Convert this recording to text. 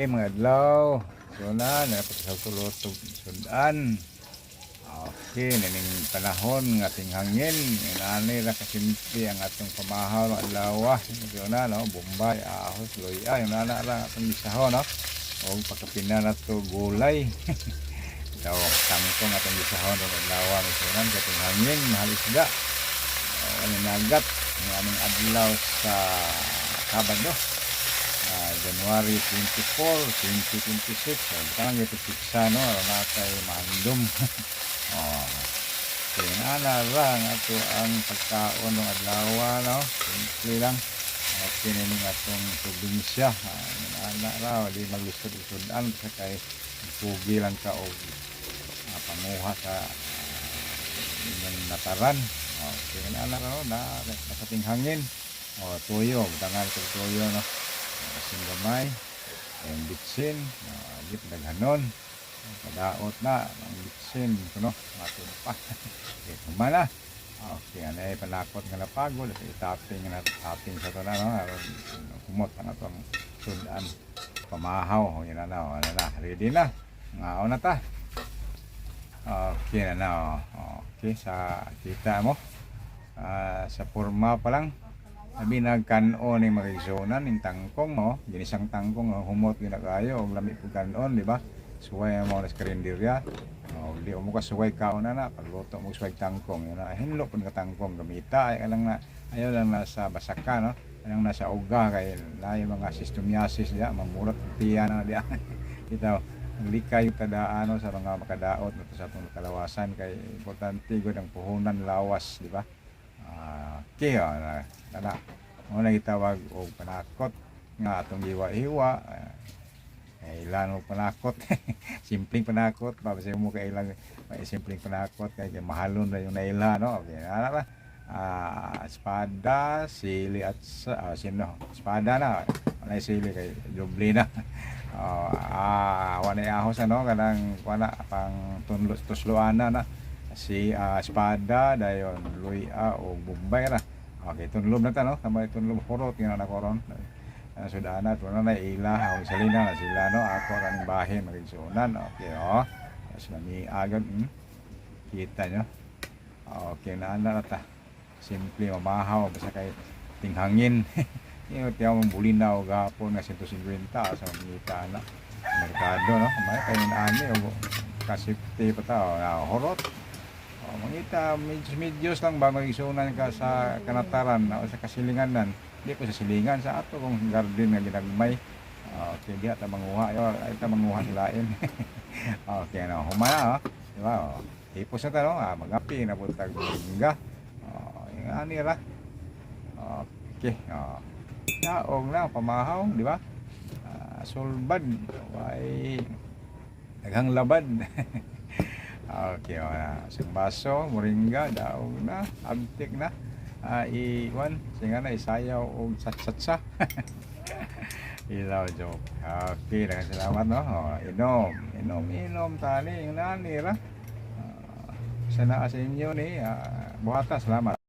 Mga adlaw, so na napagsasulot sudan. Okay, naning panahon ng ating hangin, inani ra kasimple ang atong pamahaw ng adlaw. So na no, Bombay, ahos, loya, yung nana ra atong bisahon no. O pagkapina na to gulay. Daw tangkong atong bisahon ng adlaw ni sunan katong hangin, mahal isda. Ano nagat ng aming adlaw sa Sabado. January 24, 2026. Parang ito piksa, no? Nakay mandom. Kaya lang ato ang pagkaon ng adlaw, no? Simple lang. Kinining atong probinsya. Raw, di maglisod-lisodan sa kay pugi lang ka o panguha sa inyong nataran. Kaya raw, nakating hangin. Tuyo, tangal ko tuyo, no? Kasing gamay, yung bitsin, git daghanon, kadaot na, ang bitsin, kuno, matun pa. Okay, kumana. Okay, anay panakot nga napagod, itaping sa ito na, no? Kumot ang atong sudan, pamahaw, yun na, ready na, ngaw na ta. Okay na, okay, sa kita mo, sa forma pa lang, sabi nagkanon ni magigsonan ng tangkong mo, ginisang tangkong humot ginagayo og lami pug kanon, di ba? Suway mo sa karinderya. Di mo ka suway kaon na pagluto mo suway tangkong, yun na hinlo pud ka tangkong gamita ay lang na ayo lang nasa basaka no. Ang nasa uga kay layo mga sistomiasis dia mamurat tiyan na dia. Ito ang likay tadaan sa mga makadaot no, sa atong kalawasan kay importante gud ang puhunan lawas, di ba? Okay, na mo gitawag og panakot nga atong giwa-hiwa. Ilan og panakot. Simpleng panakot, babase mo kay ilang simpleng panakot kay mahalon na yung naila, no? Okay, ana espada, sili at sino? Espada na, ana sili kay doble na. Wala ahos ano kanang wala pang tusloana na. Si espada dayon luya o Bombay ra. Okay, tunlob na ta no, kamay tunlob horot nga na koron. Sudana to na ila o salina na sila no, ako kaning bahin magigsunan. Okay, so ni agad kita nyo. Okay na ta. Simple mamahaw basta kay tinghangin. Yung tiyaw mong bulinaw gapon nga 150 sa mga na merkado no. May kanin ani o kasipti pa ta horot. Mangita medyos lang ba magigsunan ka sa kanataran o sa kasilinganan, di ko sa silingan sa ato kung garden nga ginagmay. Okay, di ata manguha ay ta manguha silain. Okay no, humana di ba? Tipos na ta no, magapi na buntag lingga. Yung ani ra. Okay, naog na pamahaw, di ba? Sulbad, way daghang labad. Okay, isang baso, moringa, daog na, abtik na, iwan, singa na, isayaw o satsatsa. Ilaw joke. Okay, salamat no. Inom tali, yung nanira. Sana sa inyo ni, buhata, salamat.